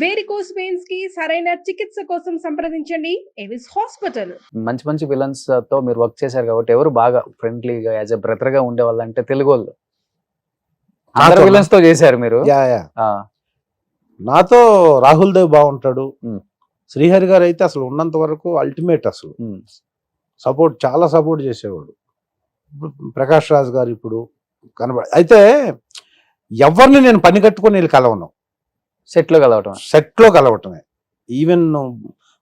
Varicose veins కి సరైన చికిత్స కోసం సంప్రదించండి ఎవిస్ హాస్పిటల్. మంచి మంచి విలన్స్ తో మీరు వర్క్ చేశారు కాబట్టి ఎవరు బాగా ఫ్రెండ్లీగా యాజ్ ఎ బ్రదర్ గా ఉండేవాళ్ళు అంటే తెలుగు వాళ్ళు అందరు విలన్స్ తో చేశారు మీరు. నాతో రాహుల్ దేవ్ బాగుంటాడు. శ్రీహరి గారు అయితే అసలు ఉన్నంత వరకు అల్టిమేట్, అసలు సపోర్ట్ చాలా సపోర్ట్ చేసేవాడు. ఇప్పుడు ప్రకాష్ రాజ్ గారు ఇప్పుడు అయితే ఎవరిని నేను పని కట్టుకొని వీళ్ళు కలవను, సెట్లో కలవటమే. ఈవెన్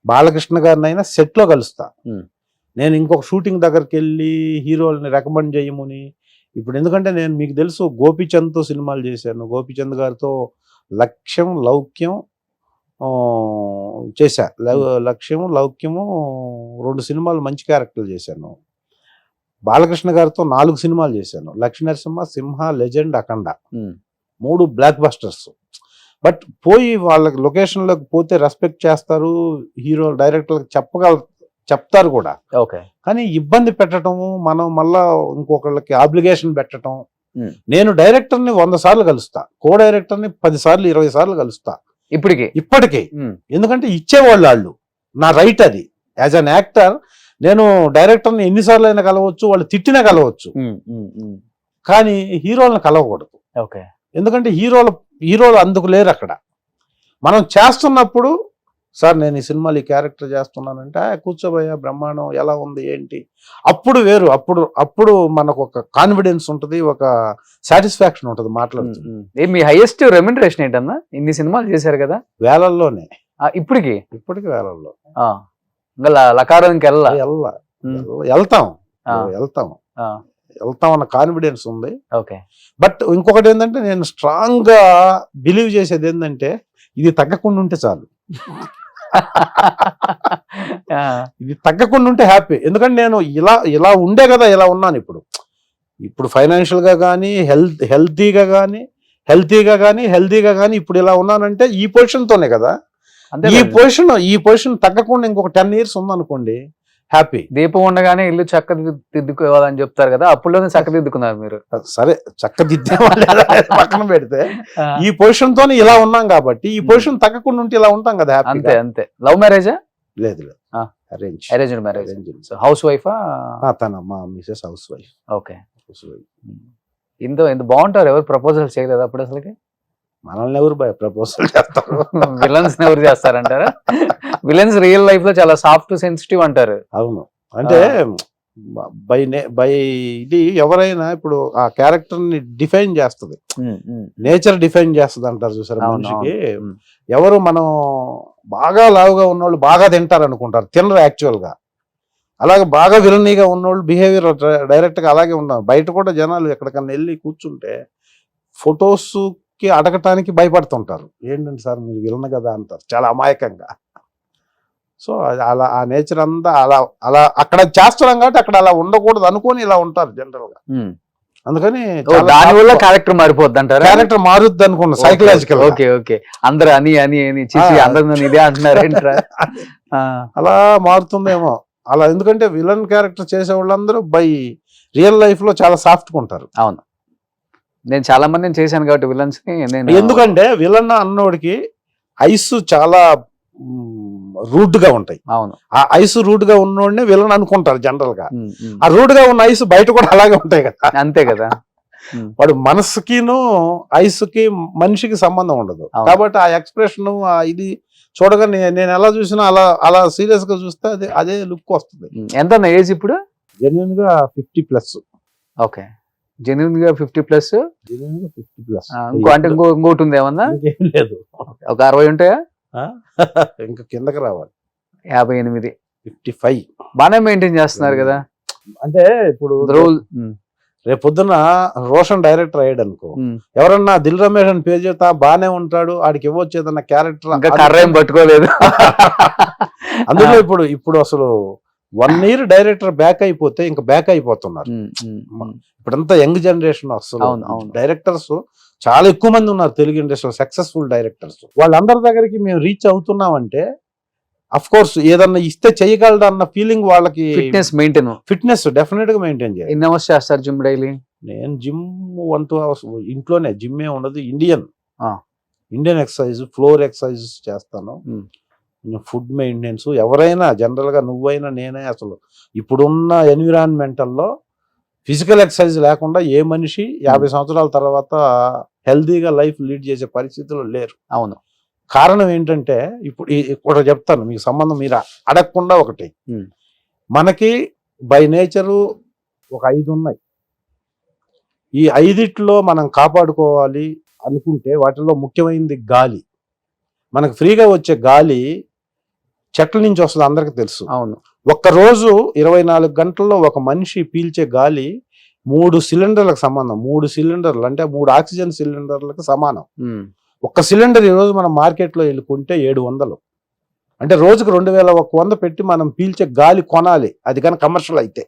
బాలకృష్ణ గారిని అయినా సెట్లో కలుస్తా. నేను ఇంకొక షూటింగ్ దగ్గరికి వెళ్ళి హీరోల్ని రికమెండ్ చేయమని ఇప్పుడు, ఎందుకంటే నేను మీకు తెలుసు గోపీచంద్తో సినిమాలు చేశాను. గోపీచంద్ గారితో లక్ష్యం లౌక్యం చేశా. లక్ష్యము లౌక్యము 2 సినిమాలు మంచి క్యారెక్టర్లు చేశాను. బాలకృష్ణ గారితో 4 సినిమాలు చేశాను. Lakshmi Narasimha, Simha, Legend, Akhanda 3 blockbusters. But పోయి వాళ్ళకి లొకేషన్లోకి పోతే రెస్పెక్ట్ చేస్తారు, హీరో డైరెక్టర్లకు చెప్తారు కూడా. కానీ ఇబ్బంది పెట్టడము, మనం మళ్ళా ఇంకొకళ్ళకి ఆబ్లిగేషన్ పెట్టడం. నేను డైరెక్టర్ని 100 సార్లు కలుస్తా, కో డైరెక్టర్ని 10 సార్లు 20 సార్లు కలుస్తా ఇప్పటికే. ఎందుకంటే ఇచ్చేవాళ్ళు వాళ్ళు, నా రైట్ అది. యాజ్ అన్ యాక్టర్ నేను డైరెక్టర్ని ఎన్నిసార్లు అయినా కలవచ్చు, వాళ్ళు తిట్టినా కలవచ్చు, కానీ హీరోలను కలవకూడదు. ఎందుకంటే హీరోలు అందుకు లేరు అక్కడ. మనం చేస్తున్నప్పుడు, సార్ నేను ఈ సినిమాలు ఈ క్యారెక్టర్ చేస్తున్నానంటే కూర్చోబోయా బ్రహ్మాండం, ఎలా ఉంది ఏంటి, అప్పుడు వేరు. అప్పుడు మనకు ఒక కాన్ఫిడెన్స్ ఉంటుంది, ఒక సాటిస్ఫాక్షన్ ఉంటుంది మాట్లాడుతుంది. మీ హైయెస్ట్ రెమ్యునరేషన్ ఏంటన్నా? ఇన్ని సినిమాలు చేశారు కదా, వేలల్లోనే. ఇప్పటికి వేలల్లో. లకారానికి వెళ్తాం అన్న కాన్ఫిడెన్స్ ఉంది. బట్ ఇంకొకటి ఏంటంటే, నేను స్ట్రాంగ్ గా బిలీవ్ చేసేది ఏంటంటే, ఇది తగ్గకుండా ఉంటే చాలు. ఇది తగ్గకుండా ఉంటే హ్యాపీ. ఎందుకంటే నేను ఇలా ఉండే కదా, ఇలా ఉన్నాను ఇప్పుడు ఫైనాన్షియల్ గా కానీ, హెల్తీగా కానీ ఇప్పుడు ఇలా ఉన్నానంటే ఈ పొజిషన్ తోనే కదా. ఈ పొజిషన్ తగ్గకుండా ఇంకొక 10 years ఉందనుకోండి, హ్యాపీ. దీపం ఉండగానే ఇల్లు చక్కదిద్దుకోవాలని చెప్తారు కదా, అప్పుడులోనే చక్కదిద్దుకున్నారు మీరు. సరే, చక్కదిద్దే పక్కన పెడితే ఈ పొజిషన్ తోనే ఇలా ఉన్నాం కాబట్టి, ఈ పొజిషన్ తగ్గకుండా ఉంటే ఇలా ఉంటాం కదా. అంతే. లవ్ మ్యారేజా? లేదు, అరేంజ్డ్ మ్యారేజ్. హౌస్ వైఫా? తన మా మిసెస్ హౌస్ వైఫ్. ఇంత బాగుంటారు. ఎవరు ప్రపోజల్ చేయలేదు అప్పుడు అసలుకి? మనల్ని ఎవరు ప్రపోజల్ చేస్తారు? విలన్స్ ఎవరు చేస్తారంటారా? విలన్స్ రియల్ లైఫ్ లో చాలా సాఫ్ట్ సెన్సిటివ్ అంటారు. అవును, అంటే బై ఇది ఎవరైనా ఇప్పుడు ఆ క్యారెక్టర్ ని డిఫైన్ చేస్తుంది, నేచర్ డిఫైన్ చేస్తుంది అంటారు చూసారు. మనిషికి ఎవరు మనం బాగా లావుగా ఉన్నోళ్ళు బాగా తింటారు అనుకుంటారు, తినరు యాక్చువల్ గా. అలాగే బాగా విలనీగా ఉన్నోళ్ళు బిహేవియర్ డైరెక్ట్ గా అలాగే ఉన్నారు. బయట కూడా జనాలు ఎక్కడికన్నా వెళ్ళి కూర్చుంటే ఫొటోస్ కి అడగటానికి భయపడుతుంటారు. ఏంటంటే సార్ మీరు విలన్ కదా అంటారు చాలా అమాయకంగా. సో అలా ఆ నేచర్ అంతా అలా అక్కడ చేస్తున్నాం కాబట్టి అక్కడ అలా ఉండకూడదు అనుకొని ఇలా ఉంటారు జనరల్ గా. అందుకని దానివల్ల క్యారెక్టర్ మారిపోద్ది అంటారు. క్యారెక్టర్ మారుద్ది అనుకున్నా సైకలాజికల్. అందరు అని అందరు ఇదే అంటున్నారు. అలా మారుతుందేమో అలా. ఎందుకంటే విలన్ క్యారెక్టర్ చేసే వాళ్ళందరూ బై రియల్ లైఫ్ లో చాలా సాఫ్ట్ గా ఉంటారు. అవును, నేను చాలా మందిని చేశాను కాబట్టి విలన్స్ ని. ఎందుకంటే విలన్ అన్నోడికి ఐస్ చాలా రూట్ గా ఉంటాయి. అవును, ఆ ఐస్ రూట్ గా ఉన్నోడిని విలన్ అనుకుంటారు జనరల్ గా. ఆ రూట్ గా ఉన్న ఐస్ బయట కూడా అలాగే ఉంటాయి కదా. అంతే కదా. వాడు మనసుకిను ఐస్ కి మనిషికి సంబంధం ఉండదు కాబట్టి ఆ ఎక్స్ప్రెషన్ ఇది చూడగా నేను ఎలా చూసినా అలా సీరియస్ గా చూస్తే అదే లుక్ వస్తుంది. ఎంత ఏజ్ ఇప్పుడు? జెన్యున్ గా 50+. ఓకే, జెన్యున్ గా 50+. అంటే ఇంకోటి ఉంది ఏమన్నా? లేదు, ఒక 60 ఉంటాయా? ఇంకా కిందకి రావాలి. 58, 55 బాగానే మెయింటైన్ చేస్తున్నారు కదా. అంటే ఇప్పుడు రేపు పొద్దున రోషన్ డైరెక్టర్ అయ్యాడు అనుకో, ఎవరన్నా దిల్ రమేష్ అని పేరు చెప్తా బానే ఉంటాడు, ఆడికి ఇవ్వచ్చు ఏదన్నా క్యారెక్టర్ కర్రేం పట్టుకోలేదు. అందులో ఇప్పుడు అసలు 1 year డైరెక్టర్ బ్యాక్ అయిపోతే ఇంకా బ్యాక్ అయిపోతున్నారు. ఇప్పుడంతా యంగ్ జనరేషన్ అసలు డైరెక్టర్స్ చాలా ఎక్కువ మంది ఉన్నారు తెలుగు ఇండస్ట్రీలో, సక్సెస్ఫుల్ డైరెక్టర్స్. వాళ్ళందరి దగ్గరికి మేము రీచ్ అవుతున్నామంటే అఫ్ కోర్స్ ఏదన్నా ఇస్తే చేయగలడు అన్న ఫీలింగ్ వాళ్ళకి. ఫిట్నెస్ డెఫినెట్ గా మెయింటైన్ చేయాలి. ఎన్ని అవర్స్ చేస్తారు జిమ్ డైలీ? నేను జిమ్ 1-2 hours. ఇంట్లోనే జిమ్ ఏ ఉండదు, Indian Indian exercise, floor exercises చేస్తాను. Hmm. ఫుడ్ మెయింటెనెన్స్, ఎవరైనా జనరల్గా నువ్వైనా నేనే అసలు ఇప్పుడున్న ఎన్విరాన్మెంటల్లో ఫిజికల్ ఎక్సర్సైజ్ లేకుండా ఏ మనిషి 50 సంవత్సరాల తర్వాత హెల్దీగా లైఫ్ లీడ్ చేసే పరిస్థితుల్లో లేరు. అవును. కారణం ఏంటంటే ఇప్పుడు చెప్తాను మీకు సంబంధం, మీరు అడగకుండా ఒకటి. మనకి బై నేచరు ఒక 5 ఉన్నాయి. ఈ 5 మనం కాపాడుకోవాలి అనుకుంటే వాటిలో ముఖ్యమైనది గాలి. మనకు ఫ్రీగా వచ్చే గాలి చెట్ల నుంచి వస్తుంది, అందరికీ తెలుసు. అవును. ఒక్కరోజు 24 గంటల్లో ఒక మనిషి పీల్చే గాలి 3 సిలిండర్లకు సంబంధం. 3 సిలిండర్లు అంటే 3 ఆక్సిజన్ సిలిండర్లకు సమానం. ఒక్క సిలిండర్ ఈరోజు మనం మార్కెట్లో వెళ్ళుకుంటే 700, అంటే రోజుకు 2100 పెట్టి మనం పీల్చే గాలి కొనాలి, అది కానీ కమర్షియల్ అయితే.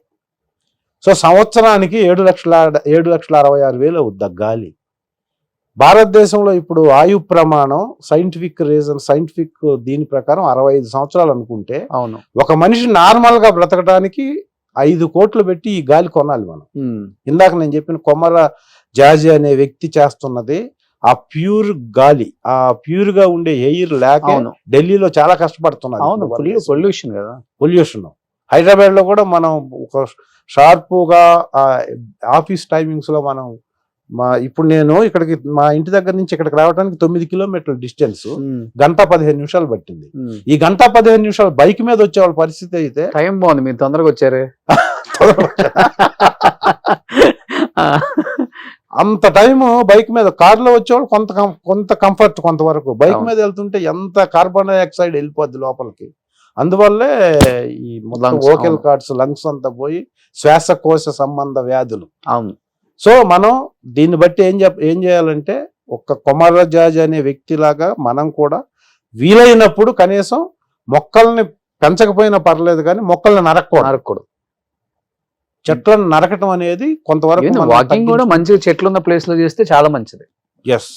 సో సంవత్సరానికి 7,66,000 అవుద్ది ఆ గాలి. భారతదేశంలో ఇప్పుడు ఆయు ప్రమాణం సైంటిఫిక్ దీని ప్రకారం 65 సంవత్సరాలు అనుకుంటే, అవును, ఒక మనిషి నార్మల్ గా బ్రతకడానికి 5 కోట్లు పెట్టి ఈ గాలి కొనాలి మనం. ఇందాక నేను చెప్పిన కొమర జాజి అనే వ్యక్తి చేస్తున్నది ఆ ప్యూర్ గాలి, ఆ ప్యూర్ గా ఉండే ఎయిర్ లేక ఢిల్లీలో చాలా కష్టపడుతున్నారు. పొల్యూషన్ కదా, పొల్యూషన్. హైదరాబాద్ లో కూడా మనం ఒక షార్పుగా ఆఫీస్ టైమింగ్స్ లో మనం ఇప్పుడు నేను ఇక్కడికి మా ఇంటి దగ్గర నుంచి ఇక్కడికి రావడానికి 9 కిలోమీటర్ల డిస్టెన్స్, 1:15 నిమిషాలు పట్టింది. ఈ 1:15 నిమిషాలు బైక్ మీద వచ్చే వాళ్ళ పరిస్థితి అయితే. టైం బాగుంది, మీరు తొందరగా వచ్చారే. అంత టైం బైక్ మీద, కార్లో వచ్చేవాళ్ళు కొంత కంఫర్ట్ కొంతవరకు, బైక్ మీద వెళ్తుంటే ఎంత కార్బన్ డైఆక్సైడ్ వెళ్ళిపోద్ది లోపలికి. అందువల్లే ఈ మొత్తం వోకల్ కార్డ్స్, లంగ్స్ అంతా పోయి శ్వాసకోశ సంబంధ వ్యాధులు. అవును. సో మనం దీన్ని బట్టి ఏం చేయాలంటే, ఒక కొమర జాజి అనే వ్యక్తిలాగా మనం కూడా వీలైనప్పుడు కనీసం మొక్కల్ని పెంచకపోయినా పర్లేదు కానీ మొక్కల్ని నరకకూడదు. చెట్లను నరకటం అనేది కొంతవరకు వాకింగ్ కూడా మంచిగా చెట్లు ఉన్న ప్లేస్ లో చేస్తే చాలా మంచిది. ఎస్.